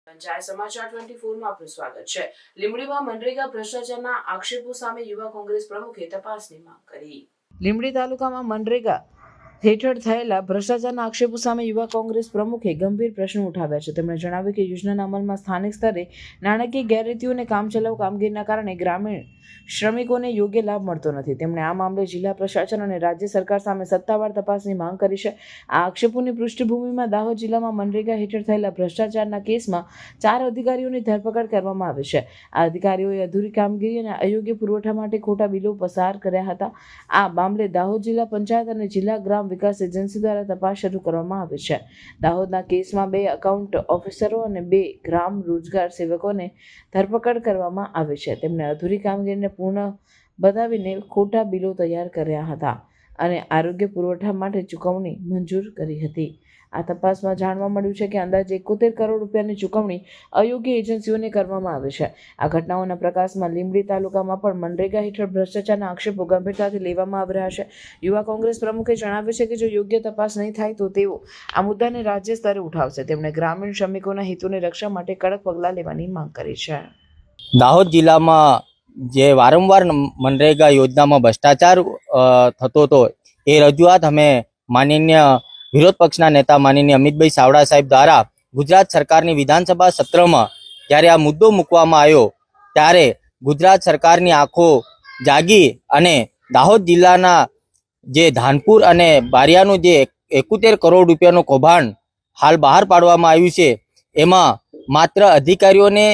પંચાયત સમાચાર 24 માં આપનું સ્વાગત છે। લીંબડીમાં મનરેગા ભ્રષ્ટાચારના આક્ષેપો સામે યુવા કોંગ્રેસ પ્રમુખે તપાસની માંગ કરી। લીંબડી તાલુકામાં મનરેગા હેઠળ થયેલા ભ્રષ્ટાચારના આક્ષેપો સામે યુવા કોંગ્રેસ પ્રમુખે ગંભીર પ્રશ્નો ઉઠાવ્યા છે। તેમણે જણાવ્યું કે યોજનાના અમલમાં સ્થાનિક સ્તરે નાણાકીય ગેરરીતિઓ અને કામચલાઉ કામગીરીના કારણે ગ્રામીણ શ્રમિકોને યોગ્ય લાભ મળતો નથી। તેમણે આ મામલે જિલ્લા પ્રશાસન અને રાજ્ય સરકાર સામે સત્તાવાર તપાસની માંગ કરી છે। આ આક્ષેપોની પૃષ્ઠભૂમિમાં દાહોદ જિલ્લામાં મનરેગા હેઠળ થયેલા ભ્રષ્ટાચારના કેસમાં 4 અધિકારીઓની ધરપકડ કરવામાં આવી છે। આ અધિકારીઓએ અધૂરી કામગીરી અને અયોગ્ય પુરવઠા માટે ખોટા બિલો પસાર કર્યા હતા। આ મામલે દાહોદ જિલ્લા પંચાયત અને જિલ્લા ગ્રામ વિકાસ એજન્સી દ્વારા તપાસ શરૂ કરવામાં આવી છે। દાહોદના કેસમાં 2 એકાઉન્ટ ઓફિસરો અને 2 ગ્રામ રોજગાર સેવકોને ધરપકડ કરવામાં આવી છે। તેમને અધૂરી કામગીરીને પૂર્ણ બતાવીને ખોટા બિલો તૈયાર કર્યા હતા અને આરોગ્ય પુરવઠા માટે ચૂકવણી મંજૂર કરી હતી। આ તપાસમાં જાણવા મળ્યું છે કે અંદાજે 71 કરોડ રૂપિયાની ચૂકવણી અયોગ્ય એજન્સીઓને કરવામાં આવી છે। આ ઘટનાઓના પ્રકાશમાં લીંબડી તાલુકામાં પણ મનરેગા હેઠળ ભ્રષ્ટાચારના આક્ષેપો ગંભીરતાથી લેવામાં આવી રહ્યા છે। યુવા કોંગ્રેસ પ્રમુખે જણાવ્યું છે કે જો યોગ્ય તપાસ નહીં થાય તો તેઓ આ મુદ્દાને રાજ્ય સ્તરે ઉઠાવશે। તેમણે ગ્રામીણ શ્રમિકોના હિતોની રક્ષા માટે કડક પગલાં લેવાની માંગ કરી છે। દાહોદ જિલ્લામાં જે વારંવાર મનરેગા યોજનામાં ભ્રષ્ટાચાર થતો હતો એ રજૂઆત અમે માનનીય વિરોધ પક્ષના નેતા માનનીય અમિતભાઈ ચાવડા સાહેબ દ્વારા ગુજરાત સરકારની વિધાનસભા સત્રમાં જ્યારે આ મુદ્દો મૂકવામાં આવ્યો ત્યારે ગુજરાત સરકારની આંખો જાગી અને દાહોદ જિલ્લાના જે ધાનપુર અને બારિયાનું જે 71 કરોડ રૂપિયાનું કૌભાંડ હાલ બહાર પાડવામાં આવ્યું છે એમાં માત્ર અધિકારીઓને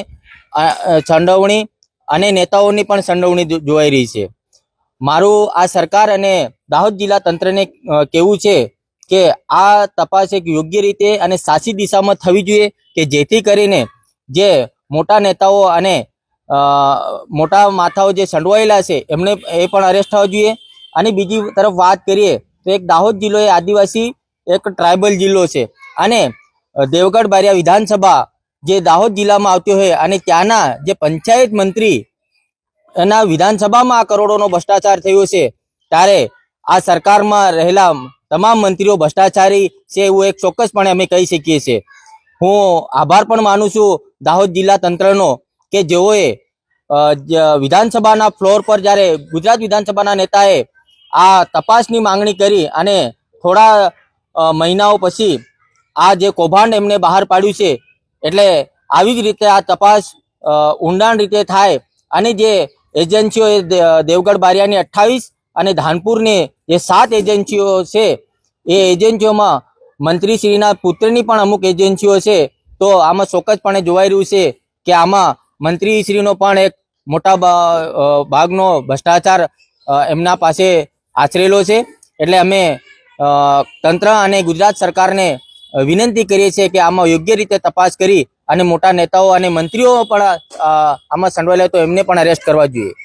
સંડોવણી અને નેતાઓની પણ સંડોવણી જોવાઈ રહી છે। મારું આ સરકાર અને દાહોદ જિલ્લા તંત્રને કહેવું છે કે આ તપાસ એક યોગ્ય રીતે અને સાચી દિશામાં થવી જોઈએ કે જેથી કરીને જે મોટા નેતાઓ અને મોટા માથાઓ જે સંડોવાયેલા છે એમને એ પણ અરેસ્ટ થવા જોઈએ। અને બીજી તરફ વાત કરીએ તો એક દાહોદ જિલ્લો એ આદિવાસી એક ટ્રાઇબલ જિલ્લો છે અને દેવગઢ બારિયા વિધાનસભા જે દાહોદ જિલ્લામાં આવતી હોય અને ત્યાંના જે પંચાયત મંત્રી એના વિધાનસભામાં આ કરોડોનો ભ્રષ્ટાચાર થયો છે ત્યારે આ સરકારમાં રહેલા તમામ મંત્રીઓ ભ્રષ્ટાચારી છે એવું એક ચોક્કસપણે અમે કહી શકીએ છીએ। હું આભાર પણ માનું છું દાહોદ જિલ્લા તંત્રનો કે જેઓએ વિધાનસભાના ફ્લોર પર જ્યારે ગુજરાત વિધાનસભાના નેતાએ આ તપાસની માંગણી કરી અને થોડા મહિનાઓ પછી આ જે કૌભાંડ એમને બહાર પાડ્યું છે એટલે આવી જ રીતે આ તપાસ ઊંડાણ રીતે થાય અને જે એજન્સીઓ દેવગઢ બારિયાની 28 અને ધાનપુરની જે 7 એજન્સીઓ છે એ એજન્સીઓમાં મંત્રીશ્રીના પુત્રની પણ અમુક એજન્સીઓ છે તો આમાં ચોક્કસપણે જોવાઈ રહ્યું છે કે આમાં મંત્રીશ્રીનો પણ એક મોટા ભાગનો ભ્રષ્ટાચાર એમના પાસે આચરેલો છે। એટલે અમે તંત્ર અને ગુજરાત સરકારને વિનંતી કરીએ છીએ કે આમાં યોગ્ય રીતે તપાસ કરી અને મોટા નેતાઓ અને મંત્રીઓ પણ આમાં સંડોવાયેલા તો એમને પણ અરેસ્ટ કરવા જોઈએ।